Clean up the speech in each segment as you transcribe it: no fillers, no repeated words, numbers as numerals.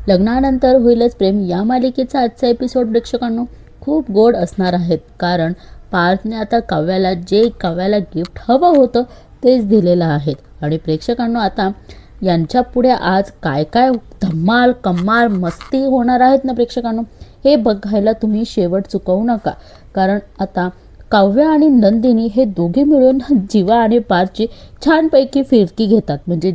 लग्नानंतर होईलच प्रेम या मालिकेचा आजचा एपिसोड प्रेक्षकांनो खूप गोड असणार आहेत, कारण पार्थने आता काव्याला गिफ्ट हवं होतं तेच दिलेलं आहे. आणि प्रेक्षकांनो आता यांच्या पुढे आज काय काय धमाल कमाल मस्ती होणार आहेत ना प्रेक्षकांनो, हे बघायला तुम्ही शेवट चुकवू नका. कारण आता काव्य आणि नंदिनी हे दोघे मिळून जीवा आणि पार्थची छानपैकी फिरकी घेतात. म्हणजे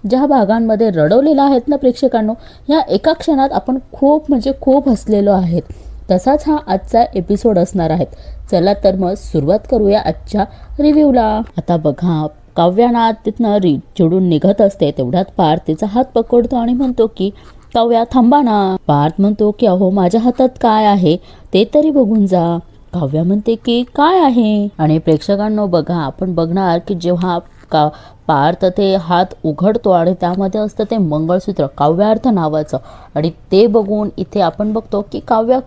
ज्या भागांमध्ये रडवलेलं आहेत ना प्रेक्षकांनो, ह्या एका क्षणात आपण खूप हसलेलो आहेत. तसाच हा आजचा एपिसोड असणार आहे. चला तर मग सुरुवात करूया आजच्या रिव्ह्यूला. आता बघा, काव्याना तिथनं चिडून निघत असते, तेवढ्यात पार्थ तिचा हात पकडतो आणि म्हणतो की काव्या थांबा ना. पार्थ म्हणतो की अहो माझ्या हातात काय आहे ते तरी बघून जा. काव्या म्हणते की काय आहे. आणि प्रेक्षकांनो बघा, आपण बघणार की जेव्हा पार्थ ते हात उघडतो आणि त्यामध्ये असतं ते मंगळसूत्र काव्यार्थ नावाचं, आणि ते बघून इथे आपण बघतो की काव्या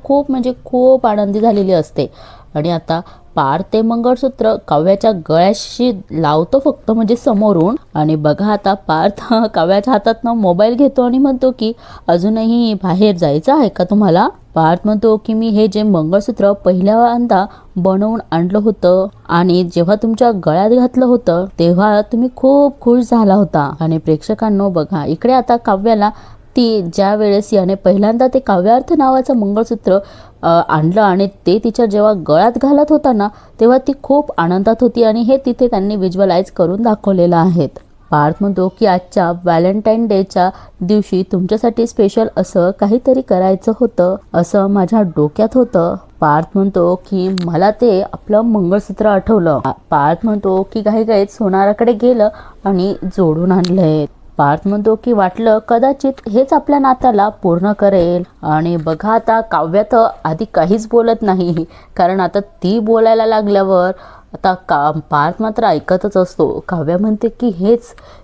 खूप आनंदी झालेली असते. आणि आता पार्थ ते मंगळसूत्र काव्याच्या गळ्याशी लावतो फक्त, म्हणजे समोरून. आणि बघा आता पार्थ काव्याच्या हातातनं मोबाईल घेतो आणि म्हणतो की अजूनही बाहेर जायचं आहे का तुम्हाला. पार्थ म्हणतो की मी हे जे मंगळसूत्र पहिल्यांदा बनवून आणलं होतं आणि जेव्हा तुमच्या गळ्यात घातलं होतं तेव्हा तुम्ही खूप खुश झाला होता. आणि प्रेक्षकांनो बघा, इकडे आता काव्याला ती ज्या वेळेस याने पहिल्यांदा ते काव्यार्थ नावाचं मंगळसूत्र आणलं आणि ते तिच्या जेव्हा गळ्यात घालत होता ना, तेव्हा ती खूप आनंदात होती. आणि हे तिथे त्यांनी व्हिज्युअलाइज करून दाखवलेलं आहे. पार्थ म्हणतो की आजच्या व्हॅलेंटाईन डेच्या दिवशी तुमच्यासाठी स्पेशल असं काहीतरी करायचं होतं असं माझ्या डोक्यात होतं. पार्थ म्हणतो की मला ते आपलं मंगळसूत्र आठवलं. पार्थ म्हणतो की घाईघाईत सोनाराकडे गेलं आणि जोडून आणलंय. पार्थ म्हणतो की वाटलं कदाचित हेच आपल्या नात्याला पूर्ण करेल. आणि बघा आता काव्या तर आधी काहीच बोलत नाही, कारण आता ती बोलायला लागल्यावर आता पार्थ मात्र ऐकतच असतो. काव्या म्हणते की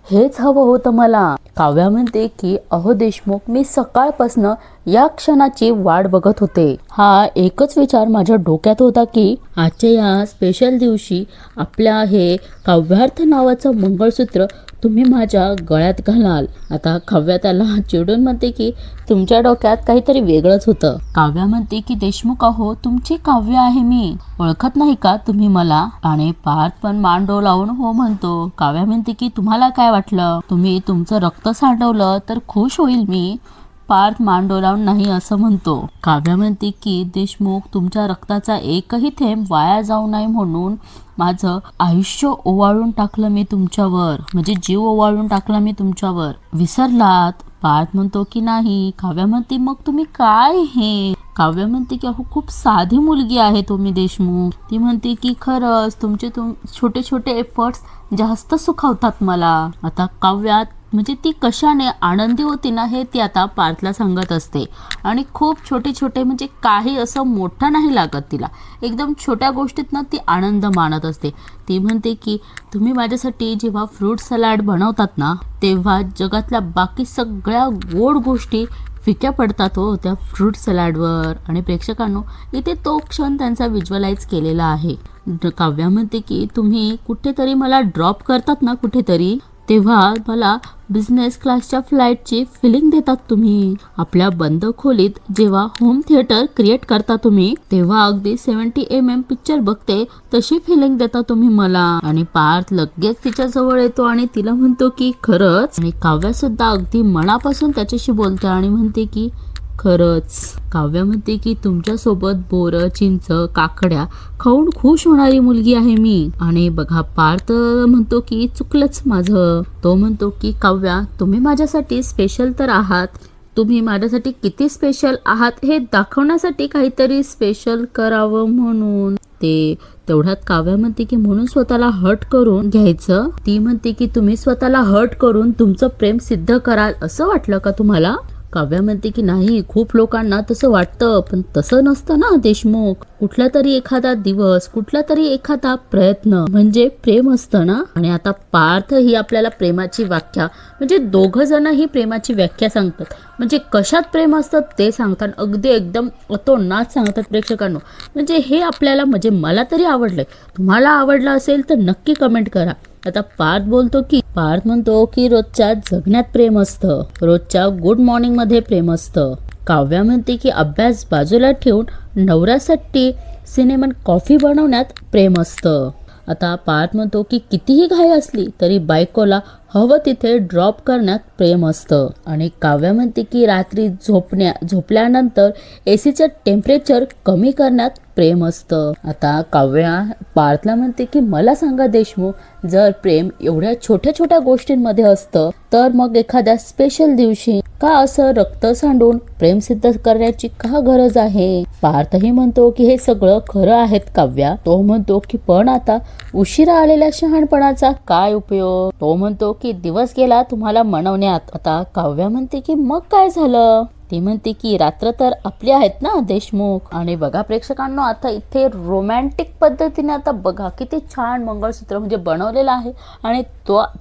हेच हवं होतं मला. काव्या म्हणते की अहो देशमुख, मी सकाळपासनं या क्षणाची वाट बघत होते. हा एकच विचार माझ्या डोक्यात होता की आजच्या या स्पेशल दिवशी आपल्या हे काव्यार्थ नावाचं मंगळसूत्र तुम्ही माझ्या गळ्यात घालाल. आता काव्या त्याला चिडून म्हणते की तुमच्या डोक्यात काहीतरी वेगळंच होतं. काव्या म्हणते की देशमुख अहो, तुमची काव्य आहे, मी ओळखत नाही का तुम्ही मला. आणि पार्थ पण मान डोलावून हो म्हणतो. काव्या म्हणते की तुम्हाला काय वाटलं, तुम्ही तुमचं रक्त सांडवलं तर खुश होईल मी. पार्थ मान डोलावून नाही असं म्हणतो. काव्या म्हणते की देशमुख, तुमच्या रक्ताचा एकही थेंब वाया जाऊ नये म्हणून माझं आयुष्य ओवाळून टाकलं मी तुमच्यावर, म्हणजे जीव ओवाळून टाकला मी तुमच्यावर, विसरलात. पार्थ म्हणतो की नाही. काव्या म्हणते मग तुम्ही काय हे. काव्या म्हणते की अहो खूप साधी मुलगी आहे तुम्ही देशमुख. ती म्हणते की खरंच तुमचे छोटे छोटे एफर्ट्स जास्त सुखावतात मला. आता काव्यात म्हणजे ती कशाने आनंदी होती ना, हे ती आता पार्थला सांगत असते. आणि खूप छोटे म्हणजे काही असं मोठं नाही लागत तिला, एकदम छोट्या गोष्टीतनं ती आनंद मानत असते. ती म्हणते की तुम्ही माझ्यासाठी जेव्हा फ्रूट सलाड बनवतात ना, तेव्हा जगातल्या बाकी सगळ्या गोड गोष्टी फिक्या पडतात हो त्या फ्रूट सलाडवर. आणि प्रेक्षकांनो इथे तो क्षण त्यांचा व्हिज्युअलाइज केलेला आहे. काव्या म्हणते की तुम्ही कुठेतरी मला ड्रॉप करतात ना कुठेतरी, तेव्हा मला बिझनेस क्लासच्या फ्लाईटची फिलिंग देतात तुम्ही. आपल्या बंद खोलीत जेव्हा होम थिएटर क्रिएट करता तुम्ही, तेव्हा अगदी 70mm पिक्चर बघते तशी फिलिंग देता तुम्ही मला. आणि पार्थ लगेच तिच्या जवळ येतो आणि तिला म्हणतो की खरंच. आणि काव्या सुद्धा अगदी मनापासून त्याच्याशी बोलते आणि म्हणते की खरंच. काव्या म्हणते की तुमच्यासोबत बोरं, चिंच, काकड्या खाऊन खुश होणारी मुलगी आहे मी. आणि बघा पार्थ म्हणतो की चुकलंच माझं. तो म्हणतो की काव्या, तुम्ही माझ्यासाठी स्पेशल तर आहात, तुम्ही माझ्यासाठी किती स्पेशल आहात हे दाखवण्यासाठी काहीतरी स्पेशल करावं म्हणून. ते तेवढ्यात काव्या म्हणते की म्हणून स्वतःला हर्ट करून घ्यायचं. ती म्हणते की तुम्ही स्वतःला हर्ट करून तुमचं प्रेम सिद्ध कराल असं वाटलं का तुम्हाला. काव्या म्हणते की नाही, खूप लोकांना तसं वाटतं, पण तसं नसतं ना देशमुख. कुठला तरी एखादा दिवस, कुठला तरी एखादा प्रयत्न म्हणजे प्रेम असतं ना. आणि आता पार्थ ही आपल्याला प्रेमाची व्याख्या, म्हणजे दोघं जण ही प्रेमाची व्याख्या सांगतात, म्हणजे कशात प्रेम असतं ते सांगतात, अगदी एकदम अतोनात सांगतात प्रेक्षकांनो. म्हणजे हे आपल्याला, म्हणजे मला तरी आवडलंय. तुम्हाला आवडलं असेल तर नक्की कमेंट करा. आता पार्थ म्हणतो की रोजच्या जगण्यात प्रेम असतं, रोजच्या गुड मॉर्निंग मध्ये प्रेम असतं. काव्या म्हणते की अभ्यास बाजूला ठेवून नवऱ्यासाठी सिनेमन कॉफी बनवण्यात प्रेम असतं. आता पार्थ म्हणतो की कितीही घाई असली तरी बायकोला हवं तिथे ड्रॉप करण्यात प्रेम असतं. आणि काव्या म्हणते की रात्री झोपल्यानंतर एसीचं टेम्परेचर कमी करण्यात प्रेम असतं. आता काव्या पार्थला म्हणते की मला सांगा देशमुख, जर प्रेम एवढ्या छोट्या छोट्या गोष्टींमध्ये असतं तर मग एखाद्या स्पेशल दिवशी का असं रक्त सांडून प्रेम सिद्ध करण्याची का गरज आहे? पार्थही म्हणतो की हे सगळं खरं आहेत काव्या. तो म्हणतो की पण आता उशिरा आलेल्या शहाणपणाचा काय उपयोग? तो म्हणतो की दिवस गेला तुम्हाला मनवण्यात. आता काव्या म्हणते की मग काय झालं? ती म्हणते की रात्र तर आपली आहेत ना देशमुख. आणि बघा प्रेक्षकांनो, आता इथे रोमॅन्टिक पद्धतीने आता बघा किती छान मंगळसूत्र म्हणजे बनवलेलं आहे आणि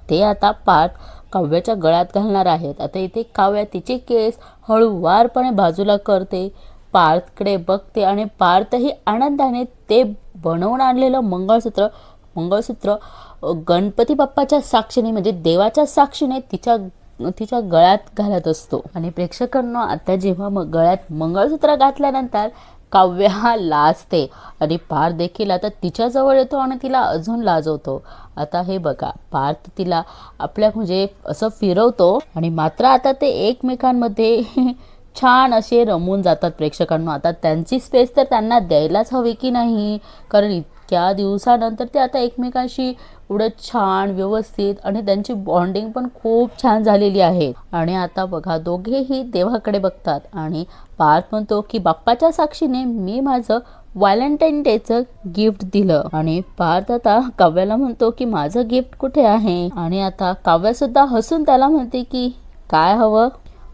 ते आता पार्थ काव्याच्या गळ्यात घालणार आहेत. आता इथे काव्या तिचे केस हळूवारपणे बाजूला करते, पार्थकडे बघते आणि पार्थही आनंदाने ते बनवून आणलेलं मंगळसूत्र गणपती बाप्पाच्या साक्षीने म्हणजे देवाच्या साक्षीने तिच्या गळ्यात घालत असतो. आणि प्रेक्षकांना आता जेव्हा गळ्यात मंगळसूत्र घातल्यानंतर काव्या लाजते आणि पार्थ देखील आता तिच्या जवळ येतो आणि तिला अजून लाजवतो. आता हे बघा, पार्थ तिला आपल्या म्हणजे असं फिरवतो आणि मात्र आता ते एकमेकांमध्ये छान असे रमून जातात. प्रेक्षकांना आता त्यांची स्पेस तर त्यांना द्यायलाच हवी की नाही, कारण इतक्या दिवसानंतर ते आता एकमेकांशी एवढं छान व्यवस्थित आणि त्यांची बॉन्डिंग पण खूप छान झालेली आहे. आणि आता बघा दोघेही देवाकडे बघतात आणि पार्थ म्हणतो की बाप्पाच्या साक्षीने मी माझं व्हॅलेंटाईन डेचं गिफ्ट दिलं. आणि पार्थ आता काव्याला म्हणतो की माझं गिफ्ट कुठे आहे? आणि आता काव्या सुद्धा हसून त्याला म्हणते की काय हवं?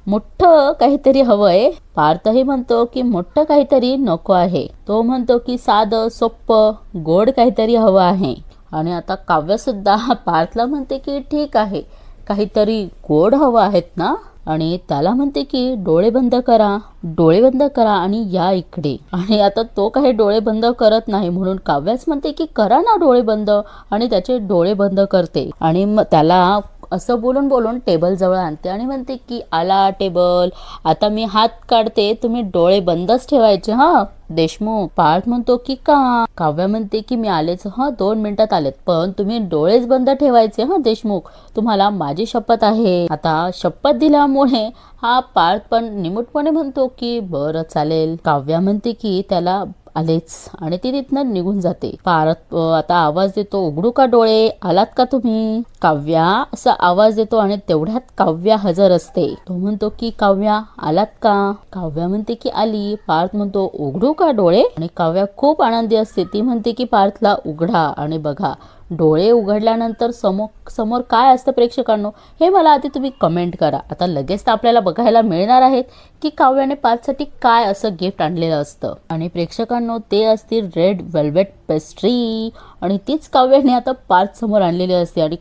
मोठं काहीतरी हवंय. पार्थही म्हणतो की मोठं काहीतरी नको आहे. तो म्हणतो की साधं सोपं गोड काहीतरी हवं आहे. आणि आता काव्य सुद्धा पार्थला म्हणते की ठीक आहे, काहीतरी गोड हवं आहेत ना? आणि त्याला म्हणते की डोळे बंद करा आणि या इकडे. आणि आता तो काही डोळे बंद करत नाही म्हणून काव्याच म्हणते की करा ना डोळे बंद, आणि त्याचे डोळे बंद करते. आणि मग त्याला असं बोलून टेबल जवळ आणते आणि म्हणते की आला टेबल, आता मी हात काढते, तुम्ही डोळे बंदच ठेवायचे हा देशमुख. पार्थ म्हणतो की का? काव्या म्हणते की मी आलेच 2 मिनिटात आलेत, पण तुम्ही डोळेच बंद ठेवायचे देशमुख, तुम्हाला माझी शपथ आहे. आता शपथ दिल्यामुळे हा पार्थ पण निमूटपणे म्हणतो की बरं चालेल. काव्या म्हणते की त्याला आलेच आणि ती तिथनं निघून जाते. पार्थ आता आवाज देतो, उघडू का डोळे, आलात का तुम्ही? काव्या असा आवाज देतो आणि तेवढ्यात काव्या हजर असते. तो म्हणतो की काव्या आलात का? काव्या म्हणते की आली. पार्थ म्हणतो उघडू का डोळे? आणि काव्या खूप आनंदी असते, ती म्हणते की पार्थला उघडा. आणि बघा डोळे उघडल्यानंतर समोर काय असतं प्रेक्षकांनो, हे मला आधी तुम्ही कमेंट करा. आता लगेच तर आपल्याला बघायला मिळणार आहेत की काव्याने पार्थसाठी काय असं गिफ्ट आणलेलं असतं. आणि प्रेक्षकांनो ते असतील रेड वेल्वेट पेस्ट्री, आणि तीच काव्याने आता पार्थ समोर आणलेली असते. आणि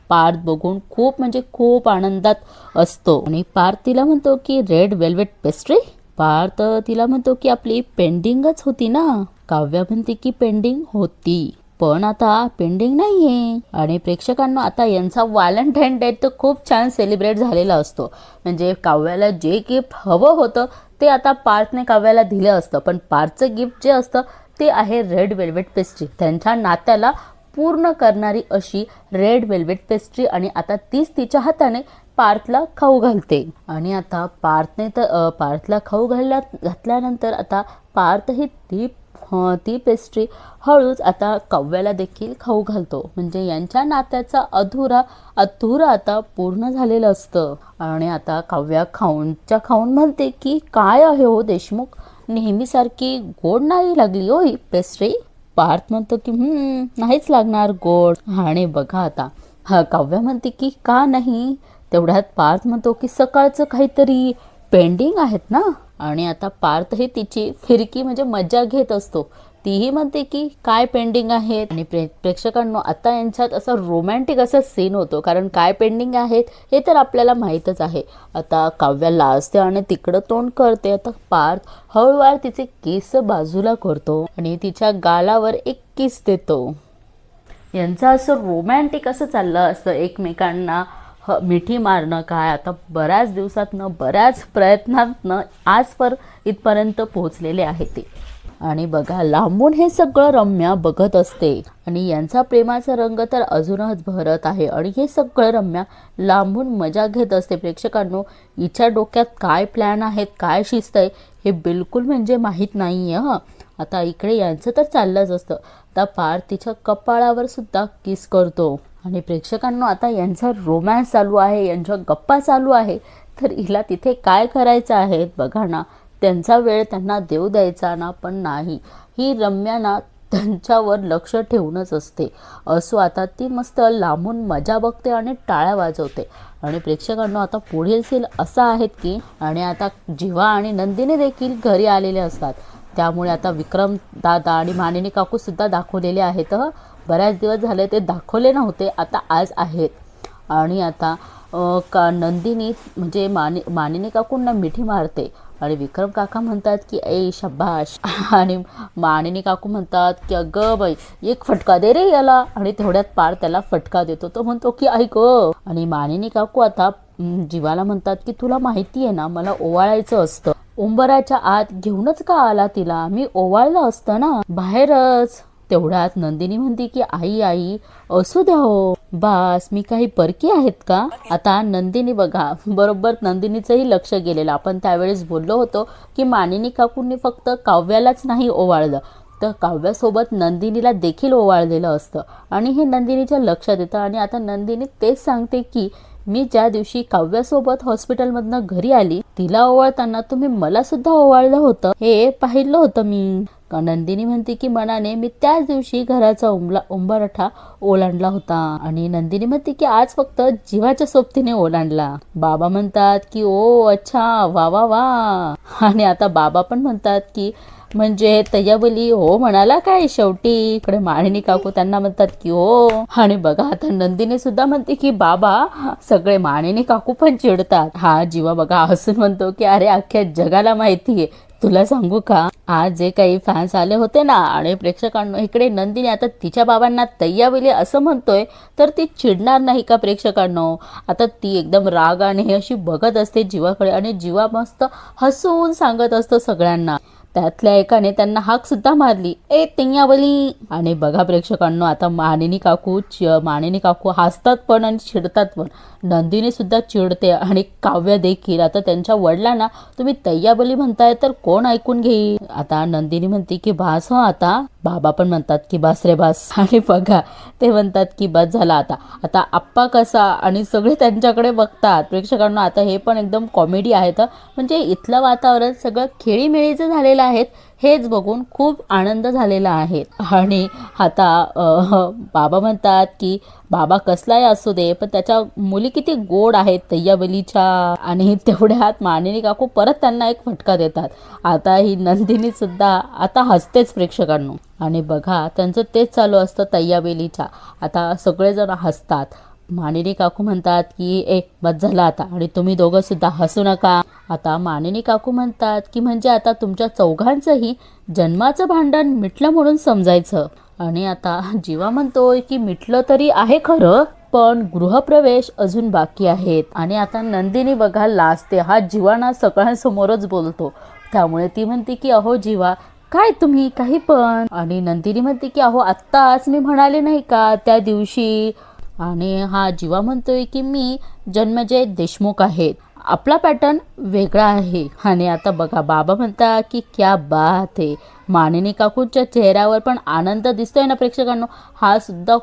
पार्थ बघून खूप आनंदात असतो. आणि पार्थ तिला म्हणतो की रेड वेल्वेट पेस्ट्री. पार्थ तिला म्हणतो की आपली पेंडिंगच होती ना? काव्या म्हणते की पेंडिंग होती, पण आता पेंडिंग नाहीये. आणि प्रेक्षकांना आता यांचा व्हॅलेंटाईन डे तर खूप छान सेलिब्रेट झालेला असतो. म्हणजे काव्याला जे गिफ्ट हवं होतं ते आता पार्थने काव्याला दिलं असतं, पण पार्थचं गिफ्ट जे असतं ते आहे रेड वेल्वेट पेस्ट्री, त्यांच्या नात्याला पूर्ण करणारी अशी रेड वेल्वेट पेस्ट्री. आणि आता तीच तिच्या हाताने पार्थला खाऊ घालते. आणि आता पार्थला खाऊ घातल्यानंतर आता पार्थही ती पेस्ट्री हळूच आता काव्याला देखील खाऊ घालतो. म्हणजे यांच्या नात्याचा अधुरा आता पूर्ण झालेलं असतं. आणि आता काव्या खाऊन म्हणते की काय आहे हो देशमुख, नेहमीसारखी गोड नाही लागली हो ही पेस्ट्री. पार्थ म्हणतो की नाहीच लागणार गोड. आणि बघा आता काव्या म्हणते की का नाही? तेवढ्यात पार्थ म्हणतो की सकाळचं काहीतरी पेंडिंग आहेत ना? आणि आता पार्थ ही तिची फिरकी म्हणजे मजा घेत असतो. तीही म्हणते की काय पेंडिंग आहेत. आणि प्रेक्षकांनो आता यांच्यात असं रोमॅन्टिक असं सीन होतो, कारण काय पेंडिंग आहेत हे तर आपल्याला माहीतच आहे. आता काव्या लाजते आणि तिकडं तोंड करते. आता पार्थ हळूवार तिचे केस बाजूला करतो आणि तिच्या गालावर एक किस देतो. यांचं असं रोमॅन्टिक असं चाललं असतं एकमेकांना मिठी मारणं. काय आता बऱ्याच दिवसातनं बऱ्याच प्रयत्नातनं आजपर इथपर्यंत पोहोचलेले आहे ते. आणि बघा लांबून हे सगळं रम्या बघत असते आणि यांचा प्रेमाचा रंग तर अजूनच भरत आहे आणि हे सगळं रम्या लांबून मजा घेत असते. प्रेक्षकांनो, हिच्या डोक्यात काय प्लॅन आहेत, काय शिस्त आहे हे बिलकुल म्हणजे माहीत नाही आहे. आता इकडे यांचं तर चाललंच असतं. आता पार्थ तिच्या कपाळावर सुद्धा किस करतो आणि प्रेक्षकांनो आता यांचा रोमॅन्स चालू आहे, यांच्या गप्पा चालू आहे. तर हिला तिथे काय करायचं आहे बघा ना. त्यांचा वेळ त्यांना देऊ द्यायचा ना, पण नाही. ही रम्या ना त्यांच्यावर लक्ष ठेवूनच असते. असो आता ती मस्त लांबून मजा बघते आणि टाळ्या वाजवते. आणि प्रेक्षकांनो आता पुढील सीन असा आहेत की आणि आता जीवा आणि नंदिनी देखील घरी आलेले असतात. त्यामुळे आता विक्रम दादा आणि मानिनी काकू सुद्धा दाखवलेले आहेत. बऱ्याच दिवस झाले ते दाखवले नव्हते, आता आज आहेत. आणि आता नंदिनी म्हणजे मानिनी काकूंना मिठी मारते आणि विक्रम काका म्हणतात की ए शब्बाश. आणि मानिनी काकू म्हणतात की अगं बाई एक फटका दे रे याला. आणि तेवढ्यात पार त्याला फटका देतो. तो म्हणतो की ऐक. आणि मानिनी काकू आता जीवाला म्हणतात की तुला माहिती आहे ना मला ओवाळायचं असतं. उंबराच्या आत घेऊनच का आला तिला, मी ओवाळलं असतं ना बाहेरच. तेवढ्यात नंदिनी म्हणते की आई आई असू द्या हो, बास मी काही परकी आहेत का. आता नंदिनी बघा बरोबर नंदिनीचंही लक्ष गेलेलं. आपण त्यावेळेस बोललो होतो की मानिनी काकूंनी फक्त काव्यालाच नाही ओवाळलं तर काव्यासोबत नंदिनीला देखील ओवाळलेलं असतं आणि हे नंदिनीच्या लक्षात येतं. आणि आता नंदिनी तेच सांगते की मी ज्या दिवशी काव्यासोबत हॉस्पिटलमधनं घरी आली तिला ओवाळताना तुम्ही मला सुद्धा ओवाळलं होतं हे पाहिलं होतं मी. नंदिनी म्हणते की मनाने मी त्याच दिवशी घराचा उंबरठा ओलांडला होता. आणि नंदिनी म्हणते की आज फक्त जीवाच्या सोबतीने ओलांडला. बाबा म्हणतात की ओ अच्छा वा वा वा. आणि आता बाबा पण म्हणतात की म्हणजे तय्याबली हो म्हणाला काय शेवटी. इकडे मानिनी काकू त्यांना म्हणतात की हो. आणि बघा आता नंदिनी सुद्धा म्हणते की बाबा. सगळे मानिनी काकू पण चिडतात. हा जीवा बघा हसून म्हणतो की अरे अख्ख्या जगाला माहितीये, तुला सांगू का आज जे काही फॅन्स आले होते ना. आणि प्रेक्षकांनो इकडे नंदिनी आता तिच्या बाबांना तय्याबली असं म्हणतोय तर ती चिडणार नाही का प्रेक्षकांनो. आता ती एकदम रागाने अशी बघत असते जीवाकडे आणि जीवा मस्त हसून सांगत असतो सगळ्यांना. त्यातल्या एकाने त्यांना हाक सुद्धा मारली ए तय्याबली. आणि बघा प्रेक्षकांनो आता मानिनी काकू हसतात पण आणि चिडतात पण. नंदिनी सुद्धा चिडते आणि काव्य देखील. आता त्यांच्या वडिलांना तुम्ही तय्याबली म्हणताय तर कोण ऐकून घेईल. आता नंदिनी म्हणते की बास हो आता. बाबा पण म्हणतात की बास रे बास. आणि बघा ते म्हणतात की बस झाला आता. आता आप्पा कसा आणि सगळे त्यांच्याकडे बघतात. प्रेक्षकांना आता हे पण एकदम कॉमेडी आहेत. म्हणजे इथलं वातावरण सगळं खेळीमेळीचं झालेलं आहेत हेच बघून खूप आनंद झालेला आहे. आणि आता बाबा म्हणतात की बाबा कसलाही असू दे पण त्याच्या मुली किती गोड आहेत तय्याबलीच्या. आणि तेवढ्यात मानिनी काकू परत त्यांना एक फटका देतात. आता ही नंदिनी सुद्धा आता हसतेच प्रेक्षकांनो. आणि बघा त्यांचं तेच चालू असतं तय्याबलीच्या. आता सगळेजण हसतात. मानिनी काकू म्हणतात की ए बस झालं आता आणि तुम्ही दोघं सुद्धा हसू नका. आता मानिनी काकू म्हणतात की म्हणजे आता तुमच्या चौघांचंही जन्माचं भांडण मिटलं म्हणून समजायचं. आणि आता जीवा म्हणतोय की मिटलं तरी आहे खरं पण गृहप्रवेश अजून बाकी आहेत. आणि आता नंदिनी बघा लाजते. हा जीवाना सगळ्यांसमोरच बोलतो त्यामुळे ती म्हणते की अहो जीवा काय तुम्ही काही पण. आणि नंदिनी म्हणते की अहो आत्ताच मी म्हणाले नाही का त्या दिवशी. आणि हा जीवा म्हणतोय की मी जन्मजय देशमुख आहेत, आपला पॅटर्न वेगळा आहे. आणि आता बघा बाबा म्हणता की क्या बात आहे. मानिनी काकूच्या चेहऱ्यावर पण आनंद दिसतोय ना प्रेक्षकांनो. हा सुद्धा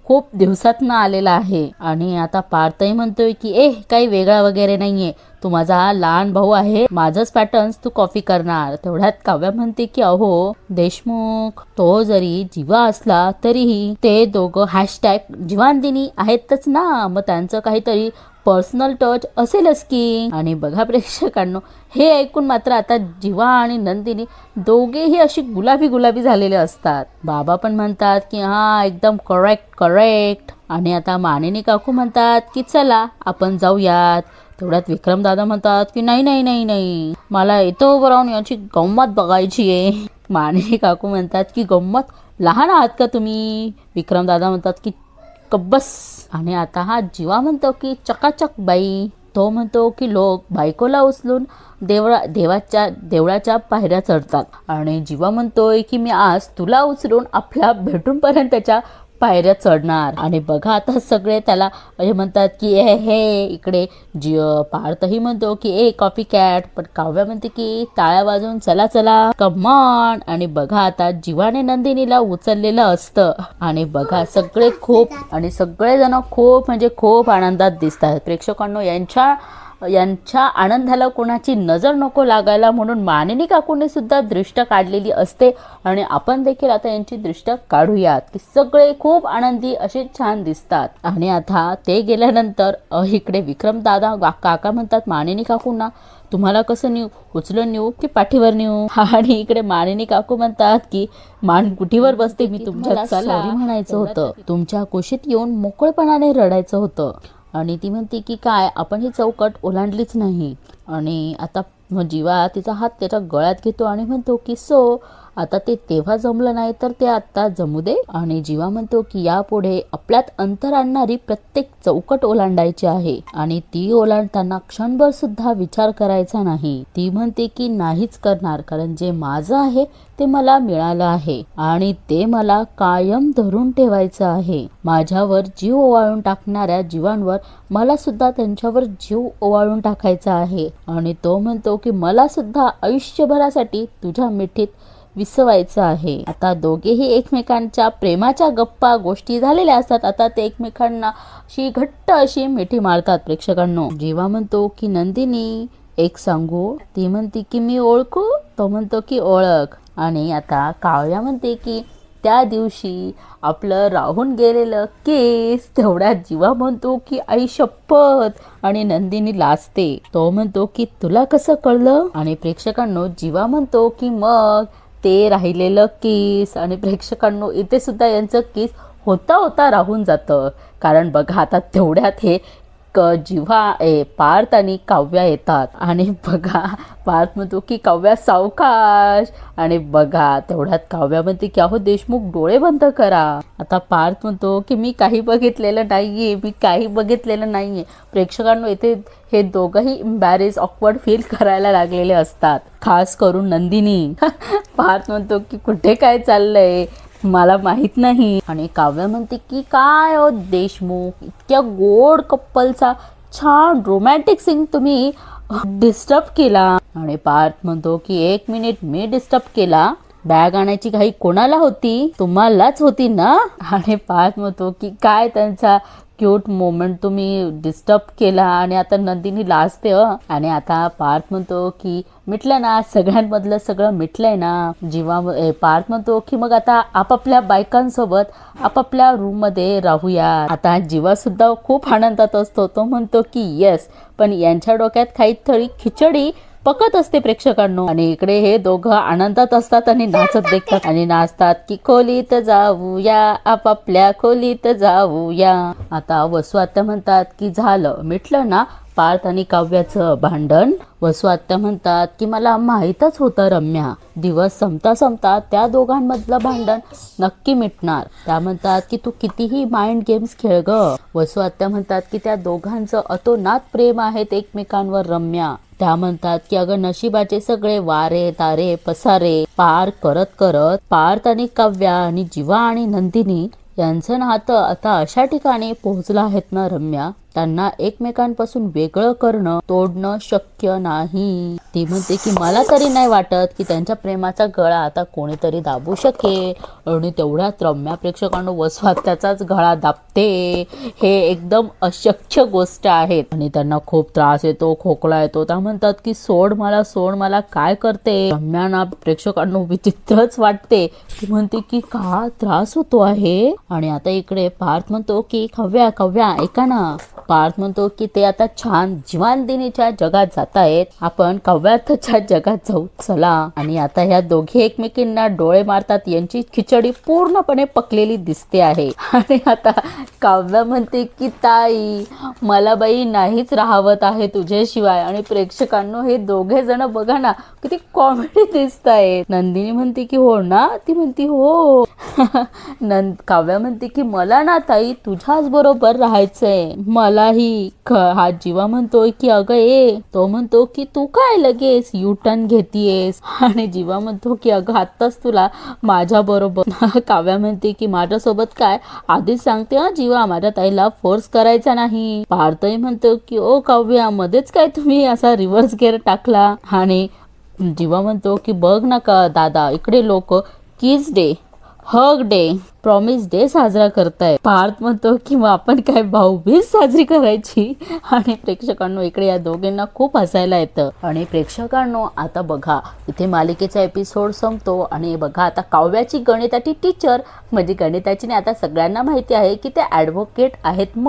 खूप दिवसातनं आलेला आहे. आणि आता पार्थही म्हणतोय की काही वेगळा वगैरे नाहीये, तू माझा लहान भाऊ आहे, माझंच पॅटर्न्स तू कॉपी करणार. तेवढ्यात काव्या म्हणते की अहो देशमुख तो जरी जीवा असला तरीही ते दोघं हॅशटॅग जीवानदिनी आहेतच ना, मग त्यांचं काहीतरी पर्सनल टच असेलच की. आणि बघा प्रेक्षकांनो हे ऐकून मात्र आता जीवा आणि नंदिनी दोघेही अशी गुलाबी झालेले असतात. बाबा पण म्हणतात की हा एकदम करेक्ट. आणि आता मानिनी काकू म्हणतात की चला आपण जाऊयात. तेवढ्यात विक्रम दादा म्हणतात की नाही मला येतो बरोबर याची गंमत बघायची आहे. मानिनी काकू म्हणतात की गंमत लहान आहात का तुम्ही? विक्रमदादा म्हणतात की कब्बस. आणि आता हा जीवा म्हणतो की चकाचक बाई. तो म्हणतो की लोक बायकोला उचलून देवळाच्या पायऱ्या चढतात आणि जीवा म्हणतोय की मी आज तुला उचलून आपल्या बेडरूमपर्यंतच्या पायऱ्या चढणार. आणि बघा आता सगळे त्याला हे म्हणतात की हे इकडे पार्थही म्हणतो की कॉफी कॅट. पण काव्या म्हणते की टाळ्या वाजवून चला चला कमॉन. आणि बघा आता जीवाने नंदिनीला उचललेलं असतं आणि बघा सगळेजण खूप म्हणजे खूप आनंदात दिसतात. प्रेक्षकांनो, यांच्या आनंदाला कोणाची नजर नको लागायला म्हणून मानिनी काकूने सुद्धा दृष्ट काढलेली असते आणि आपण देखील आता यांची दृष्ट काढूयात की सगळे खूप आनंदी असे छान दिसतात. आणि आता ते गेल्यानंतर इकडे विक्रमदादा काका म्हणतात मानिनी काकूंना, तुम्हाला कसं नेऊ, उचलून नेऊ की पाठीवर नेऊ? आणि इकडे मानिनी काकू म्हणतात की मान कुठीवर बसते, मी तुमच्या सॉरी म्हणायचं होतं, तुमच्या कुशीत येऊन मोकळेपणाने रडायचं होतं. आणि ती म्हणते की काय, आपण ही चौकट ओलांडलीच नाही. आणि आता जीवा तिचा हात त्याच्या गळ्यात घेतो आणि म्हणतो की आता ते तेव्हा जमलं नाही तर ते आता जमू दे. आणि जीवा म्हणतो की यापुढे आपल्यात अंतर आणणारी प्रत्येक चौकट ओलांडायची आहे आणि ती ओलांडताना क्षणभर सुद्धा विचार करायचा नाही. ती म्हणते की नाहीच करणार, कारण जे माझं आहे ते मला मिळालं आहे आणि ते मला कायम धरून ठेवायचं आहे. माझ्यावर जीव ओवाळून टाकणाऱ्या जीवांवर मला सुद्धा त्यांच्यावर जीव ओवाळून टाकायचा आहे. आणि तो म्हणतो की मला सुद्धा आयुष्यभरासाठी तुझ्या मिठीत विसवायचं आहे. आता दोघेही एकमेकांच्या प्रेमाच्या गप्पा गोष्टी झालेल्या असतात. आता ते एकमेकांना घट्ट अशी मिठी मारतात. प्रेक्षकांनो, जीवा म्हणतो की नंदिनी एक सांगू? ती म्हणते की मी ओळखू? तो म्हणतो की ओळख. आणि आता काव्या म्हणते की त्या दिवशी आपलं राहून गेलेलं केस. तेवढ्यात जीवा म्हणतो की आई शपथ. आणि नंदिनी लाजते. तो म्हणतो की तुला कसं कळलं? आणि प्रेक्षकांनो, जीवा म्हणतो की मग ते राहिलेलं केस. आणि प्रेक्षकांनो, इथे सुद्धा यांचं केस होता राहून जातं, कारण बघा आता तेवढ्यात हे पार्थ आणि काव्या येतात. आणि बघा पार्थ म्हणतो की काव्या सावकाश. आणि बघा तेवढ्यात काव्या म्हणते की अहो देशमुख, डोळे बंद करा. आता पार्थ म्हणतो की मी काही बघितलेलं नाहीये. प्रेक्षकांनो, इथे हे दोघंही एम्बॅरेस ऑकवर्ड फील करायला लागलेले असतात, खास करून नंदिनी. पार्थ म्हणतो की कुठे काय चाललंय, मला माहित नाही. आणि काव्य म्हणते की काय देशमुख, इतक्या गोड कप्पलचा छान रोमॅन्टिक सीन तुम्ही डिस्टर्ब केला. आणि पार्थ म्हणतो की 1 मिनिट, मी डिस्टर्ब केला? बॅग आणायची घाई कोणाला होती? तुम्हालाच होती ना? आणि पार्थ म्हणतो की काय त्यांचा क्यूट मोमेंट तुम्ही डिस्टर्ब केला. आणि आता नंदिनी लाजते. आणि आता पार्थ म्हणतो की मिटलं ना, सगळ्यांमधलं सगळं मिटलंय ना? पार्थ म्हणतो की मग आता आपापल्या बायकांसोबत आपापल्या रूम मध्ये राहूया. आता जीवा सुद्धा खूप आनंदात असतो. तो म्हणतो की येस, पण यांच्या डोक्यात काहीतरी खिचडी पकत असते. प्रेक्षकांनो, आणि इकडे हे दोघं आनंदात असतात आणि नाचत देखतात आणि नाचतात की खोलीत जाऊया, आपापल्या खोलीत जाऊया. आता वसू आत्या म्हणतात की झालं, मिटलं ना पार्थ आणि काव्याचं भांडण? वसू आत्या म्हणतात की मला माहीतच होतं रम्या, दिवस संपता त्या दोघांमधलं भांडण नक्की मिटणार. त्या म्हणतात की तू कितीही माइंड गेम्स खेळ ग. वसू आत्या म्हणतात की त्या दोघांचं अतोनात प्रेम आहेत एकमेकांवर रम्या. त्या म्हणतात की अगं नशिबाचे सगळे वारे तारे पसारे पार करत पार्थ आणि काव्या आणि जीवा आणि नंदिनी यांचं नातं आता अशा ठिकाणी पोहोचलं आहेत ना रम्या, त्यांना एकमेकांपासून वेगळं करणं, तोडणं शक्य नाही. ती म्हणते की मला तरी नाही वाटत की त्यांच्या प्रेमाचा गळा आता कोणीतरी दाबू शकेल. आणि तेवढ्यात रम्या प्रेक्षकांनो वसू आत्याचाच गळा दाबते. हे एकदम अशक्य गोष्ट आहे आणि त्यांना खूप त्रास येतो, खोकला येतो. त्या म्हणतात की सोड मला काय करते? रम्यांना प्रेक्षकांनो विचित्रच वाटते. ती म्हणते की का त्रास होतो आहे? आणि आता इकडे पार्थ म्हणतो की काव्या ऐका ना, पार्थ म्हणतो की ते आता छान जीवांदिनीच्या जगात जात आहेत, आपण काव्यार्थच्या जगात जाऊ चला. आणि आता ह्या दोघे एकमेकींना डोळे मारतात, यांची खिचडी पूर्णपणे पकलेली दिसते आहे. आणि आता काव्या म्हणते की ताई मला बाई नाहीच राहवत आहे तुझ्याशिवाय. आणि प्रेक्षकांनो हे दोघे जण बघा ना किती कॉमेडी दिसत आहेत. नंदिनी म्हणते की हो ना, ती म्हणते हो. काव्या म्हणते की मला ना ताई तुझ्याच बरोबर राहायचंय मलाही. हा जीवा म्हणतोय की अगं ए, तो म्हणतो की तू काय लगेच यू टर्न घेतीयेस. आणि जीवा म्हणतो की अगं आत्ताच तुला माझ्या बरोबर. काव्या म्हणते की माझ्यासोबत काय, आधीच सांगते हा जीवा, माझ्या ताईला फोर्स करायचा नाही. पार्थही म्हणतो की ओ काव्या मध्येच काय तुम्ही असा रिव्हर्स गिअर टाकला. आणि जीवा म्हणतो की बघ ना का दादा, इकडे लोक kiss day, hug day, promise day साजरा करताय. पार्थ म्हणतो की मग आपण काय भाऊबीज साजरी करायची. आणि प्रेक्षकांनो इकडे या दोघांना खूप हसायला येतं. आणि प्रेक्षकांनो आता बघा इथे मालिकेचा एपिसोड संपतो. आणि बघा आता काव्याची गणिताची टीचर म्हणजे गणिताची नाही, आता सगळ्यांना माहिती आहे की ते ॲडव्होकेट आहेत म्हणून